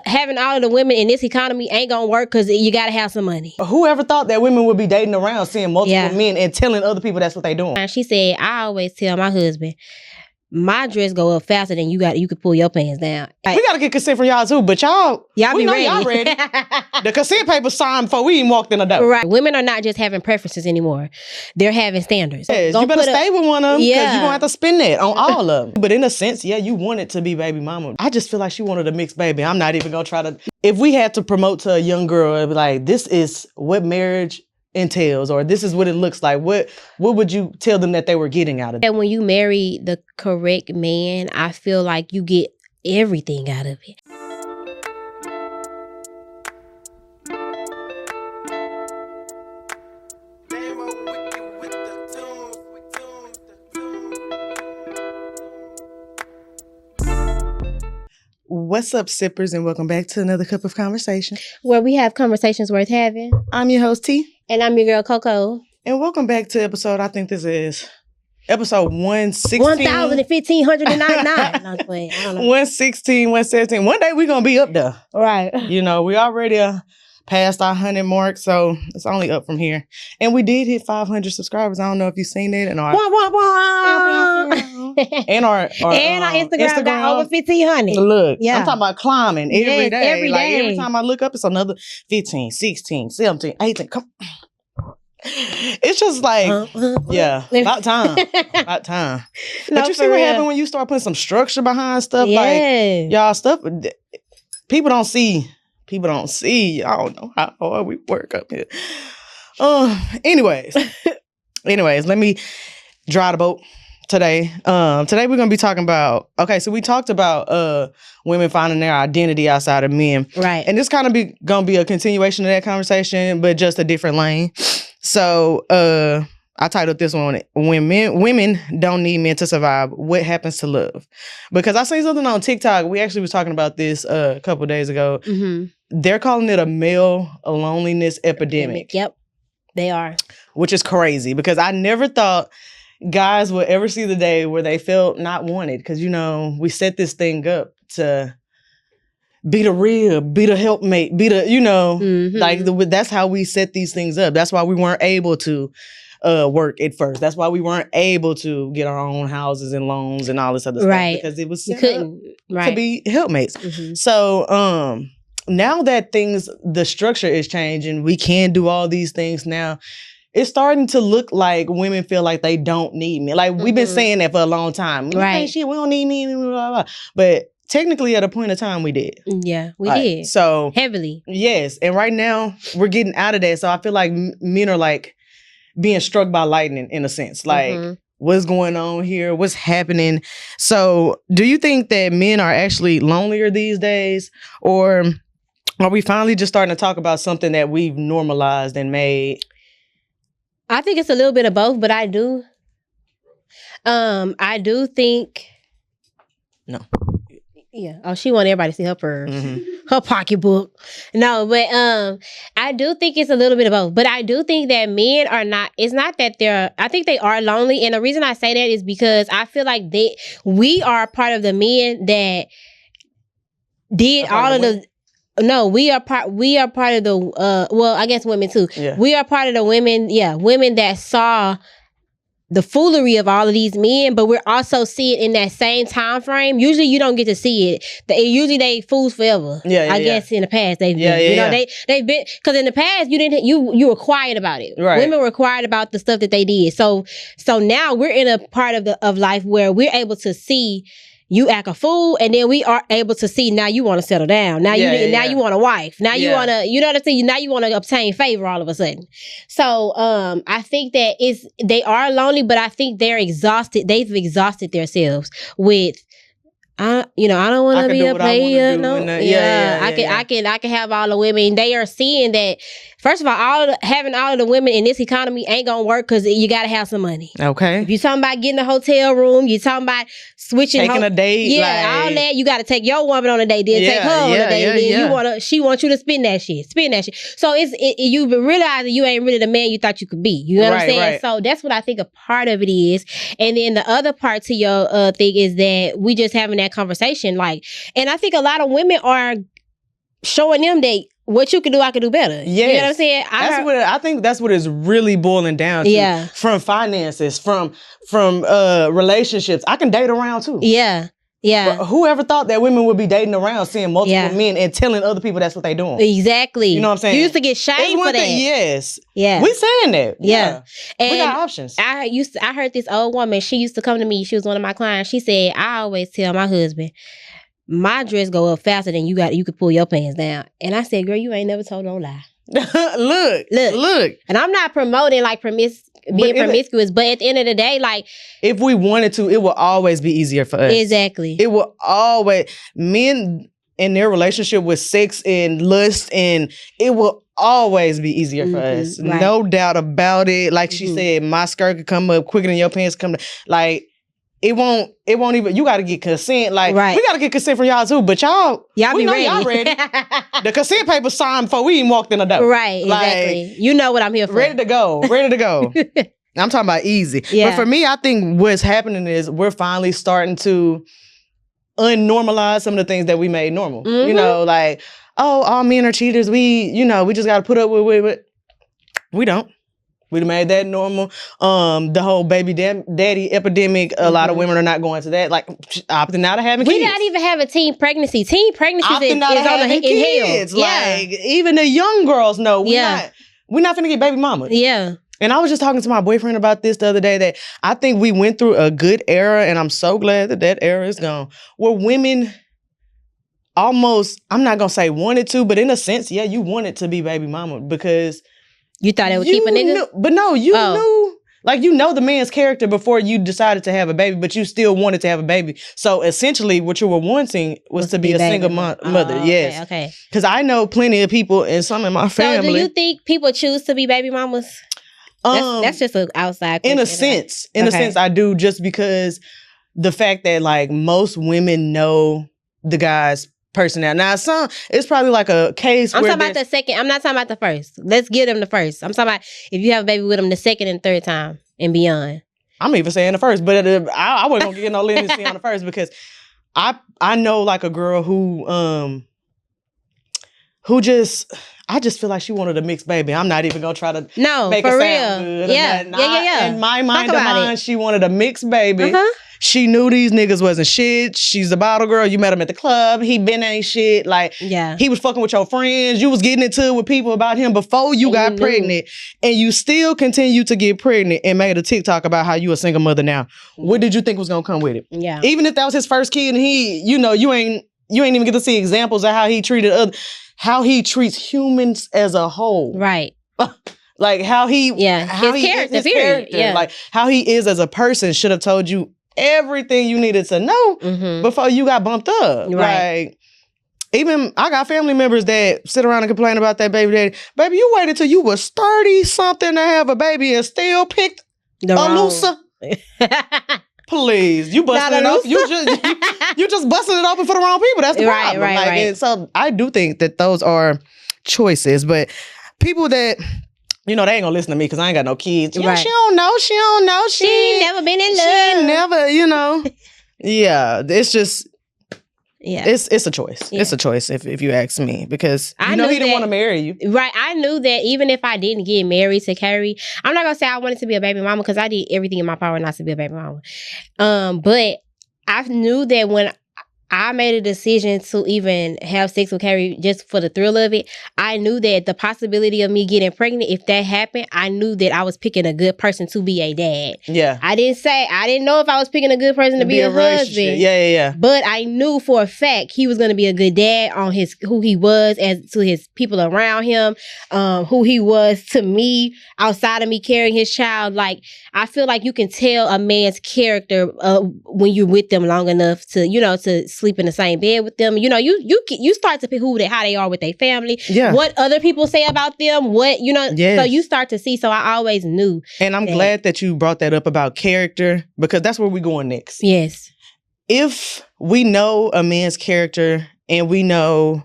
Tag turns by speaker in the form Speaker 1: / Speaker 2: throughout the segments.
Speaker 1: having all of the women in this economy ain't gonna work because you gotta have some money.
Speaker 2: Whoever thought that women would be dating around, seeing multiple men and telling other people that's what they doing?
Speaker 1: And she said, I always tell my husband, my dress go up faster than you could pull your pants down.
Speaker 2: We gotta get consent from y'all too, but y'all
Speaker 1: we
Speaker 2: be
Speaker 1: know
Speaker 2: ready. Y'all ready. The consent paper signed before we even walked in the door.
Speaker 1: Right. Women are not just having preferences anymore. They're having standards.
Speaker 2: Yes, you better stay with one of them because you're gonna have to spend that on all of them. But in a sense, yeah, you want it to be baby mama. I just feel like she wanted a mixed baby. I'm not even gonna try to. If we had to promote to a young girl, it'd be like, this is what marriage entails, or this is what it looks like, what would you tell them that they were getting out of it?
Speaker 1: And when you marry the correct man, I feel like you get everything out of it.
Speaker 2: What's up, sippers, and welcome back to another cup of conversation,
Speaker 1: where we have conversations worth having.
Speaker 2: I'm your host, T.
Speaker 1: And I'm your girl, Coco.
Speaker 2: And welcome back to episode, I think this is episode 116.
Speaker 1: 1,199. I don't know.
Speaker 2: 116, 117. One day we're going to be up there.
Speaker 1: Right.
Speaker 2: You know, we already past our 100 mark, so it's only up from here. And we did hit 500 subscribers. I don't know if you've seen that. And our Instagram
Speaker 1: got over 1,500.
Speaker 2: Look, I'm talking about climbing every day.
Speaker 1: Every day.
Speaker 2: Every time I look up, it's another 15, 16, 17, 18. Come on. It's just like, about time. About time. But you see what happened when you start putting some structure behind stuff? Like, y'all, stuff, people don't see. I don't know how hard we work up here. Anyways, let me dry the boat today. Today we're going to be talking about, so we talked about women finding their identity outside of men.
Speaker 1: Right.
Speaker 2: And this kind of going to be a continuation of that conversation, but just a different lane. So I titled this one, When Women Don't Need Men to Survive, What Happens to Love? Because I seen something on TikTok. We actually was talking about this a couple of days ago. Mm-hmm. They're calling it a male loneliness epidemic.
Speaker 1: Yep, they are.
Speaker 2: Which is crazy because I never thought guys would ever see the day where they felt not wanted. Because, you know, we set this thing up to be the rib, be the helpmate, be the, you know, that's how we set these things up. That's why we weren't able to work at first. That's why we weren't able to get our own houses and loans and all this other stuff. Because it was set up to be helpmates. Mm-hmm. So now that the structure is changing, we can do all these things now. It's starting to look like women feel like they don't need me. Like we've been saying that for a long time. Right. Shit, we don't need me. Blah, blah, blah. But technically, at a point in time, we did.
Speaker 1: Yeah, we did.
Speaker 2: So
Speaker 1: heavily. Yes.
Speaker 2: And right now, we're getting out of that. So I feel like men are like being struck by lightning in a sense. Like, what's going on here? What's happening? So do you think that men are actually lonelier these days? Or are we finally just starting to talk about something that we've normalized and made?
Speaker 1: I think it's a little bit of both, but I do think.
Speaker 2: No.
Speaker 1: Yeah. Oh, she want everybody to see her purse, her pocketbook. No, but I do think it's a little bit of both. But I do think that men are not. It's not that I think they are lonely, and the reason I say that is because I feel like we are part of the men that did all of the. No, we are part of the. Well, I guess women too. Yeah. We are part of the women. Yeah, women that saw the foolery of all of these men, but we're also seeing it in that same time frame. Usually you don't get to see it. Usually they fools forever. I guess in the past they've been. They've been, because in the past you were quiet about it. Right. Women were quiet about the stuff that they did. So now we're in a part of life where we're able to see you act a fool, and then we are able to see now you want to settle down. Now you want a wife. Now you want to, you know what I'm saying? Now you want to obtain favor all of a sudden. So I think that they are lonely, but I think they're exhausted. They've exhausted themselves with, I don't want to be a player. No, I can have all the women. They are seeing that. First of all, having all of the women in this economy ain't gonna work because you gotta have some money. Okay. If you're talking about getting a hotel room, you're talking about taking a date. Yeah, all that. You gotta take your woman on a date, then take her on a date. Then she wants you to spend that shit. So you realize that you ain't really the man you thought you could be. You know what I'm saying? Right. So that's what I think a part of it is. And then the other part to your thing is that we just having that conversation. And I think a lot of women are showing them that what you can do, I can do better.
Speaker 2: Yes.
Speaker 1: You know what I'm saying?
Speaker 2: I think that's what it's really boiling down to.
Speaker 1: Yeah.
Speaker 2: From finances, from relationships. I can date around too.
Speaker 1: Yeah. Yeah.
Speaker 2: But whoever thought that women would be dating around, seeing multiple men and telling other people that's what they doing?
Speaker 1: Exactly.
Speaker 2: You know what I'm saying?
Speaker 1: You used to get shamed for that.
Speaker 2: Yes.
Speaker 1: Yeah.
Speaker 2: We saying that.
Speaker 1: Yeah. And
Speaker 2: we got options.
Speaker 1: I heard this old woman, she used to come to me, she was one of my clients. She said, I always tell my husband, my dress go up faster than you could pull your pants down. And I said, girl, you ain't never told no lie. Look. And I'm not promoting like being promiscuous, but at the end of the day, like,
Speaker 2: if we wanted to, it will always be easier for us.
Speaker 1: Exactly.
Speaker 2: It will always, men in their relationship with sex and lust, and it will always be easier for us. Right. No doubt about it. Like she said, my skirt could come up quicker than your pants come down. Like, it won't even, you got to get consent. Like, we got to get consent from y'all too, but y'all
Speaker 1: we
Speaker 2: be know
Speaker 1: ready.
Speaker 2: Y'all ready. The consent paper signed before we even walked in the door.
Speaker 1: Right, exactly. Like, you know what I'm here for.
Speaker 2: Ready to go. I'm talking about easy. Yeah. But for me, I think what's happening is we're finally starting to unnormalize some of the things that we made normal. You know, like, oh, all men are cheaters. We just got to put up with it. We don't. We made that normal. The whole baby daddy epidemic, a lot of women are not going to that. Like, opting out of having kids.
Speaker 1: We not even have a teen pregnancy. Teen pregnancy is on the
Speaker 2: kids. Like, even the young girls know we're not finna get baby mama.
Speaker 1: Yeah.
Speaker 2: And I was just talking to my boyfriend about this the other day, that I think we went through a good era, and I'm so glad that era is gone, where women almost, I'm not going to say wanted to, but in a sense, yeah, you wanted to be baby mama because
Speaker 1: you thought it would keep a nigga?
Speaker 2: But no, you knew. Like, you know the man's character before you decided to have a baby, but you still wanted to have a baby. So essentially what you were wanting was to be a single mother. Yes.
Speaker 1: Okay.
Speaker 2: Because I know plenty of people, and some in my family.
Speaker 1: So do you think people choose to be baby mamas? That's just an outside question.
Speaker 2: In a sense, I do, just because the fact that, like, most women know the guy's personality. Now, it's probably like a case
Speaker 1: I'm talking about the second. I'm not talking about the first. Let's give them the first. I'm talking about if you have a baby with them the second and third time and beyond.
Speaker 2: I'm even saying the first, but I wasn't gonna get no leniency on the first, because I know, like, a girl who I just feel like she wanted a mixed baby. I'm not even gonna try to make it sound good.
Speaker 1: Yeah.
Speaker 2: In my mind, she wanted a mixed baby. She knew these niggas wasn't shit. She's a bottle girl. You met him at the club. He been ain't shit. Like, he was fucking with your friends. You was getting into it with people about him before you got pregnant. And you still continue to get pregnant and made a TikTok about how you a single mother now. What did you think was gonna come with it?
Speaker 1: Yeah.
Speaker 2: Even if that was his first kid, and you ain't even get to see examples of how he treated how he treats humans as a whole.
Speaker 1: Right.
Speaker 2: Like, how his character. Like, how he is as a person should have told you everything you needed to know before you got bumped up.
Speaker 1: Right.
Speaker 2: Like, even I got family members that sit around and complain about that baby daddy. Baby, you waited till you was 30-something to have a baby and still picked a looser. Please, you busting it open. You just busting it open for the wrong people. That's the problem. Right. And so I do think that those are choices, but people that, they ain't gonna listen to me because I ain't got no kids. She don't know. She
Speaker 1: ain't never been in love.
Speaker 2: She ain't never, Yeah, it's just, it's a choice. Yeah. It's a choice if you ask me, because he didn't want to marry you.
Speaker 1: Right. I knew that even if I didn't get married to Carrie, I'm not gonna say I wanted to be a baby mama, because I did everything in my power not to be a baby mama. But I knew that when I made a decision to even have sex with Carrie just for the thrill of it, I knew that the possibility of me getting pregnant, if that happened, I knew that I was picking a good person to be a dad.
Speaker 2: Yeah.
Speaker 1: I didn't know if I was picking a good person to be a husband.
Speaker 2: Yeah.
Speaker 1: But I knew for a fact he was going to be a good dad on who he was as to his people around him, who he was to me outside of me carrying his child. Like, I feel like you can tell a man's character when you're with them long enough to, to sleep in the same bed with them. You start to pick how they are with their family. Yeah. What other people say about them. So you start to see. So I always knew.
Speaker 2: And I'm glad that you brought that up about character, because that's where we're going next.
Speaker 1: Yes.
Speaker 2: If we know a man's character, and we know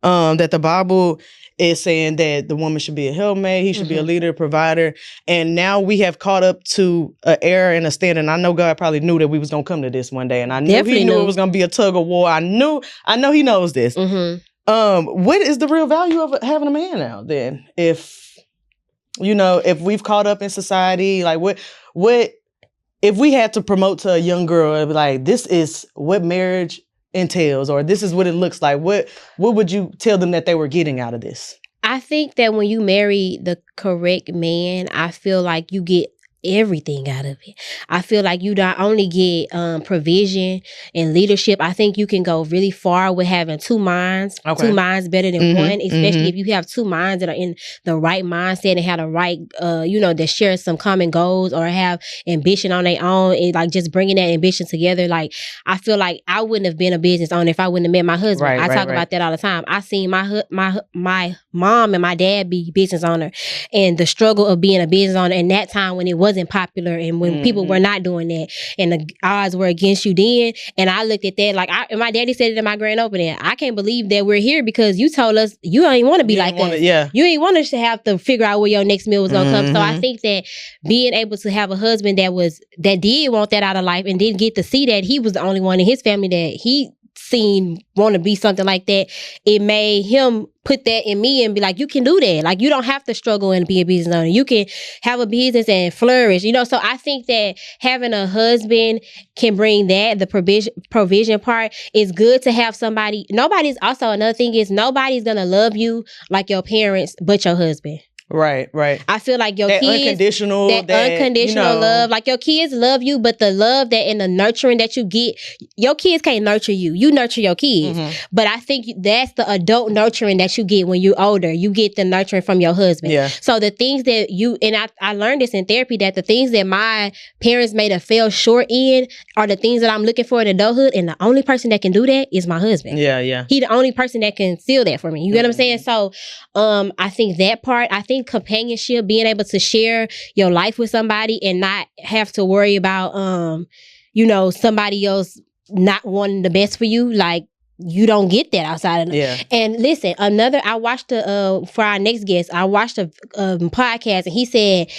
Speaker 2: that the Bible is saying that the woman should be a helpmate, he should be a leader, provider, and now we have caught up to an era and a standard. And I know God probably knew that we was gonna come to this one day, and I knew He knew it was gonna be a tug of war. I know He knows this. What is the real value of having a man now then? If we've caught up in society, like what if we had to promote to a young girl and be like, this is what marriage entails, or this is what it looks like, what would you tell them that they were getting out of this?
Speaker 1: I think that when you marry the correct man, I feel like you get everything out of it. I feel like you not only get provision and leadership. I think you can go really far with having two minds.
Speaker 2: Okay.
Speaker 1: Two minds better than one, especially if you have two minds that are in the right mindset and have the right, that share some common goals or have ambition on their own, and like just bringing that ambition together. Like, I feel like I wouldn't have been a business owner if I wouldn't have met my husband. I talk about that all the time. I seen my mom and my dad be business owner, and the struggle of being a business owner in that time when it wasn't popular and when people were not doing that and the odds were against you then. And I looked at that like, and my daddy said it in my grand opening, I can't believe that we're here because you told us you don't even want to be like us. You ain't want us to have to figure out where your next meal was gonna come. So I think that being able to have a husband that did want that out of life and didn't get to see that he was the only one in his family that he seen want to be something like that, it made him put that in me and be like, you can do that. Like, you don't have to struggle and be a business owner. You can have a business and flourish, So I think that having a husband can bring that, the provision part. Is good to have somebody. Another thing is nobody's going to love you like your parents but your husband.
Speaker 2: Right.
Speaker 1: I feel like your
Speaker 2: that
Speaker 1: kids,
Speaker 2: unconditional
Speaker 1: love, like your kids love you, but the love that and the nurturing that you get, your kids can't nurture you. You nurture your kids. But I think that's the adult nurturing that you get when you're older. You get the nurturing from your husband.
Speaker 2: Yeah.
Speaker 1: So the things that I learned this in therapy, that the things that my parents may have fell short in are the things that I'm looking for in adulthood, and the only person that can do that is my husband.
Speaker 2: Yeah.
Speaker 1: He the only person that can seal that for me. You get what I'm saying? So I think that part, I think companionship, being able to share your life with somebody and not have to worry about somebody else not wanting the best for you, like you don't get that outside of them.
Speaker 2: Yeah.
Speaker 1: And listen, I watched for our next guest, I watched a podcast, and he said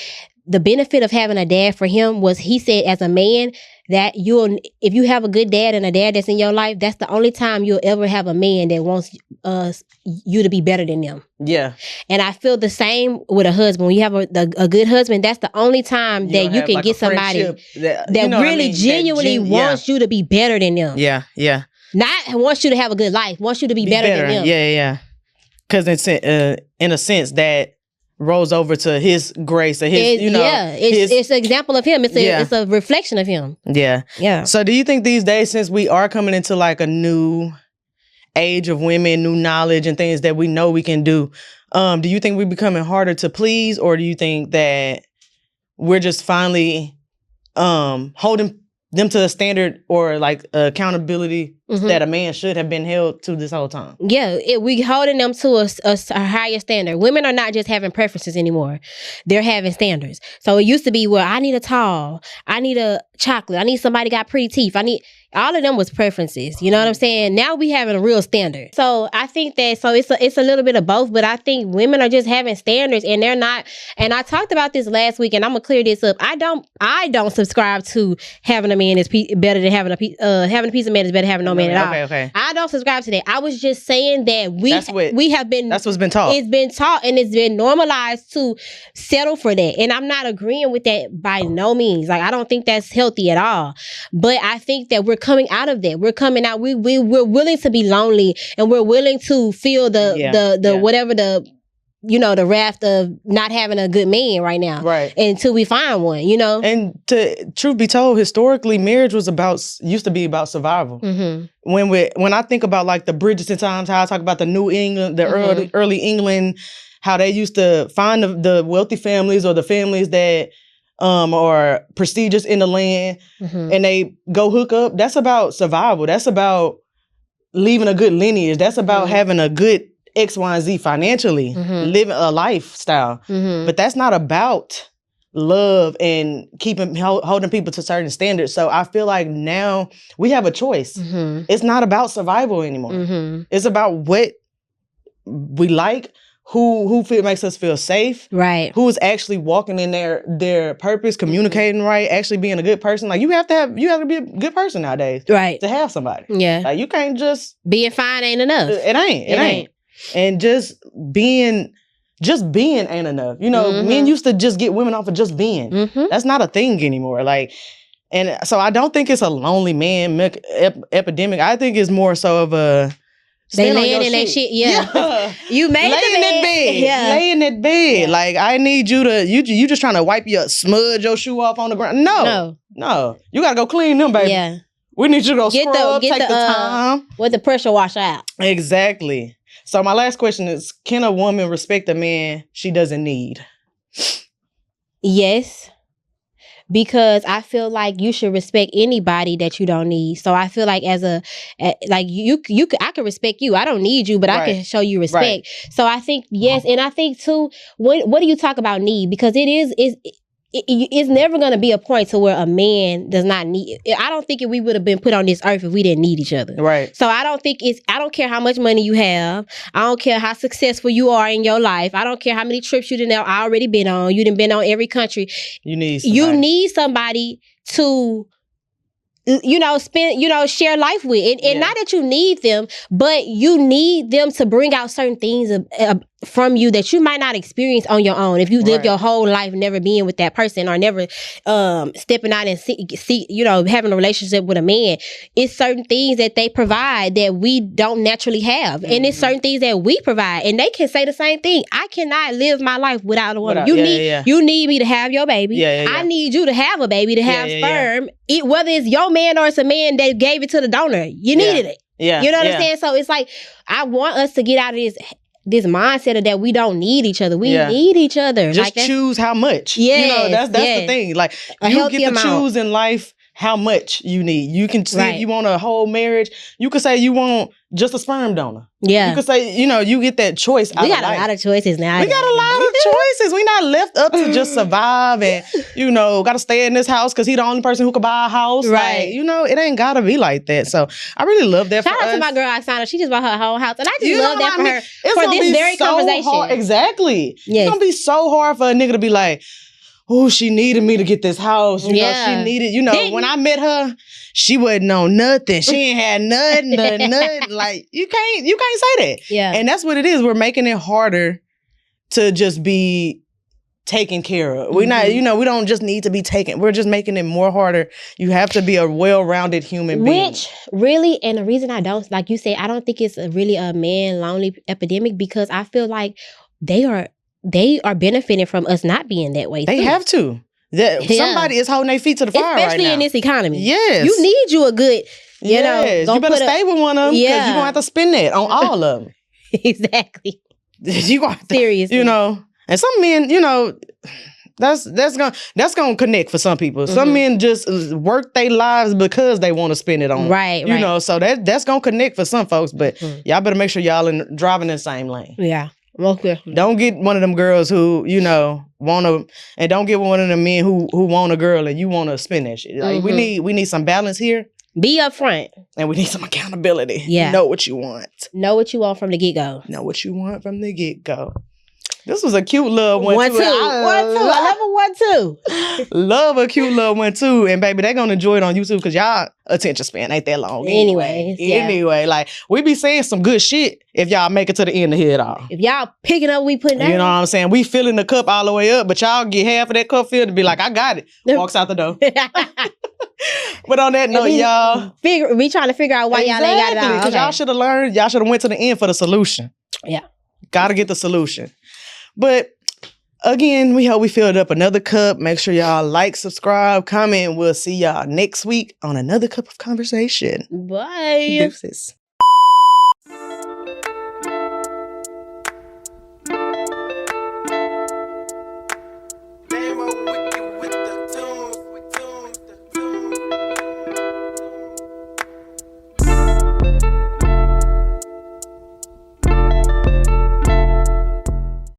Speaker 1: the benefit of having a dad for him was, he said, as a man, that if you have a good dad and a dad that's in your life, that's the only time you'll ever have a man that wants you to be better than them.
Speaker 2: Yeah.
Speaker 1: And I feel the same with a husband. When you have a good husband, that's the only time that you can get somebody that really genuinely wants you to be better than them.
Speaker 2: Yeah.
Speaker 1: Not wants you to have a good life, wants you to be better than them.
Speaker 2: Yeah. Because in a sense that rolls over to his grace and his,
Speaker 1: it's an example of him. It's a reflection of him.
Speaker 2: Yeah. So do you think these days, since we are coming into like a new age of women, new knowledge and things that we know we can do you think we're becoming harder to please, or do you think that we're just finally holding them to a standard or like accountability that a man should have been held to this whole time?
Speaker 1: Yeah, we holding them to a higher standard. Women are not just having preferences anymore. They're having standards. So it used to be, well, I need a tall, I need a chocolate, I need somebody got pretty teeth, all of them was preferences. You know what I'm saying? Now we having a real standard. So I think that, it's a little bit of both, but I think women are just having standards, and they're not, and I talked about this last week, and I'm gonna clear this up. I don't subscribe to having a man is better than having a piece of man is better than having no man at all.
Speaker 2: Okay.
Speaker 1: I don't subscribe to that. I was just saying that that's
Speaker 2: what's been taught.
Speaker 1: It's been taught, and it's been normalized to settle for that. And I'm not agreeing with that by no means. Like, I don't think that's healthy at all. But I think that we're coming out of that. We're coming out. We're willing to be lonely, and we're willing to feel whatever the wrath of not having a good man right now.
Speaker 2: Right.
Speaker 1: Until we find one, And
Speaker 2: truth be told, historically, marriage used to be about survival. When I think about like the Bridgerton times, how I talk about the New England, the early England, how they used to find the wealthy families or the families that are prestigious in the land, and they go hook up. That's about survival. That's about leaving a good lineage. That's about having a good X, Y, and Z financially, living a lifestyle. But that's not about love and holding people to certain standards. So I feel like now we have a choice. It's not about survival anymore. It's about what we like, makes us feel safe.
Speaker 1: Right.
Speaker 2: Who is actually walking in their purpose, communicating right, actually being a good person. Like you have to be a good person nowadays.
Speaker 1: Right.
Speaker 2: To have somebody.
Speaker 1: Yeah.
Speaker 2: Like you can't just
Speaker 1: being fine ain't enough.
Speaker 2: It ain't. And just being ain't enough. You know, men used to just get women off of just being. That's not a thing anymore. Like, and so I don't think it's a lonely man epidemic. I think it's more so of a
Speaker 1: they laying in that shit. Yeah. You made
Speaker 2: lay in that bed.
Speaker 1: Yeah.
Speaker 2: Lay in that bed. Yeah. Like I need you to you just trying to smudge your shoe off on the ground. No. You gotta go clean them, baby.
Speaker 1: Yeah.
Speaker 2: We need you to go scrub, take the time.
Speaker 1: With the pressure wash out.
Speaker 2: Exactly. So my last question is, can a woman respect a man she doesn't need?
Speaker 1: Yes. Because I feel like you should respect anybody that you don't need. So I feel like I can respect you. I don't need you, but I can show you respect. Right. So I think yes, and I think too. What do you talk about need? Because it's never going to be a point to where a man does not need. I don't think we would have been put on this earth if we didn't need each other.
Speaker 2: Right.
Speaker 1: So I don't care how much money you have. I don't care how successful you are in your life. I don't care how many trips you done already been on. You done been on every country.
Speaker 2: You need somebody
Speaker 1: to share life with. And not that you need them, but you need them to bring out certain things from you that you might not experience on your own. If you live your whole life never being with that person or never stepping out and see having a relationship with a man, it's certain things that they provide that we don't naturally have. And it's certain things that we provide. And they can say the same thing. I cannot live my life without a woman. You need me to have your baby. I need you to have a baby, to have sperm. Whether it's your man or it's a man that gave it to the donor, you needed it.
Speaker 2: Yeah.
Speaker 1: You know what I'm saying? So it's like, I want us to get out of this mindset of that we don't need each other. We need each other.
Speaker 2: Just choose how much.
Speaker 1: Yeah.
Speaker 2: That's the thing. Like, you get to choose in life how much you need. You can see if you want a whole marriage. You could say you want just a sperm donor.
Speaker 1: Yeah.
Speaker 2: You could say, you get that choice.
Speaker 1: We got a lot of choices now.
Speaker 2: We got a lot of choices. We not left up to just survive and, got to stay in this house because he the only person who could buy a house.
Speaker 1: Right.
Speaker 2: Like, it ain't got to be like that. So I really love that.
Speaker 1: Shout out to my girl, Oksana. She just bought her whole house. And I just love that for her. For this very conversation.
Speaker 2: Hard. Exactly.
Speaker 1: Yes.
Speaker 2: It's going to be so hard for a nigga to be like, oh, she needed me to get this house. You know, she needed, when I met her, she wasn't on nothing. She ain't had nothing. Like, you can't say that.
Speaker 1: Yeah.
Speaker 2: And that's what it is. We're making it harder to just be taken care of. We're not, we don't just need to be taken. We're just making it more harder. You have to be a well-rounded human being.
Speaker 1: Which really, and the reason I don't, like you said, I don't think it's really a man lonely epidemic, because I feel like they are benefiting from us not being that way.
Speaker 2: They have to. Somebody is holding their feet to the fire right now.
Speaker 1: Especially in this economy.
Speaker 2: Yes.
Speaker 1: You need you a good, you
Speaker 2: better stay with one of them, because you're going to have to spend that on all of them.
Speaker 1: Exactly.
Speaker 2: You going to,
Speaker 1: seriously.
Speaker 2: And some men, that's gonna connect for some people. Some men just work their lives because they want to spend it on.
Speaker 1: Right.
Speaker 2: So that's gonna connect for some folks. But y'all better make sure y'all driving in the same lane.
Speaker 1: Yeah. Okay.
Speaker 2: Don't get one of them girls who, want to, and don't get one of them men who want a girl and you want to spend that shit. Like, we need some balance here.
Speaker 1: Be upfront.
Speaker 2: And we need some accountability.
Speaker 1: Yeah.
Speaker 2: Know what you want.
Speaker 1: Know what you want from the get-go.
Speaker 2: Know what you want from the get-go. This was a cute little one.
Speaker 1: One, two. I love a 1, 2.
Speaker 2: Love a cute little one, too. And baby, they gonna enjoy it on YouTube because y'all attention span ain't that long. Anyway, like, we be saying some good shit if y'all make it to the end of it all.
Speaker 1: If y'all picking up, we putting down.
Speaker 2: You know what I'm saying? We filling the cup all the way up, but y'all get half of that cup filled to be like, I got it. Walks out the door. But on that note, y'all.
Speaker 1: We trying to figure out why y'all ain't got it all.
Speaker 2: Because y'all should have learned. Y'all should have went to the end for the solution.
Speaker 1: Yeah.
Speaker 2: Gotta get the solution. But again, we hope we filled up another cup. Make sure y'all like, subscribe, comment. We'll see y'all next week on another cup of conversation.
Speaker 1: Bye.
Speaker 2: Deuces.